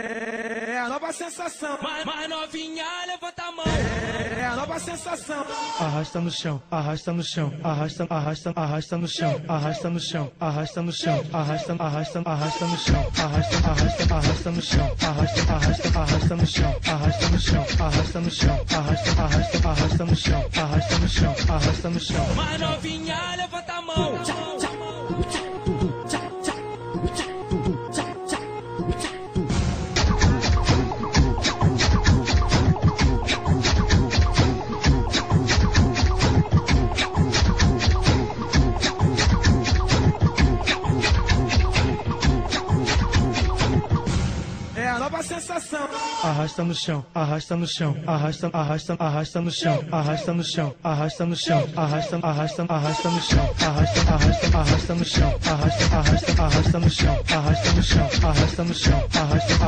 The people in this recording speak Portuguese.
É a nova sensação. Mas novinha, levanta a mão. É a nova sensação. Arrasta no chão, arrasta no chão, arrasta, arrasta, arrasta no chão, arrasta no chão, arrasta no chão, arrasta, arrasta, arrasta no chão, arrasta, arrasta, arrasta no chão, arrasta, arrasta, arrasta no chão, arrasta no chão, arrasta no chão, arrasta, arrasta, arrasta no chão, arrasta no chão, arrasta no chão. Mas novinha, levanta a mão. É a nova sensação. Arrasta no chão, arrasta no chão, arrasta, arrasta, arrasta no chão, arrasta no chão, arrasta no chão, arrasta, arrasta, arrasta no chão, arrasta, arrasta, arrasta no chão, arrasta, arrasta, arrasta no chão, arrasta no chão, arrasta no chão, arrasta.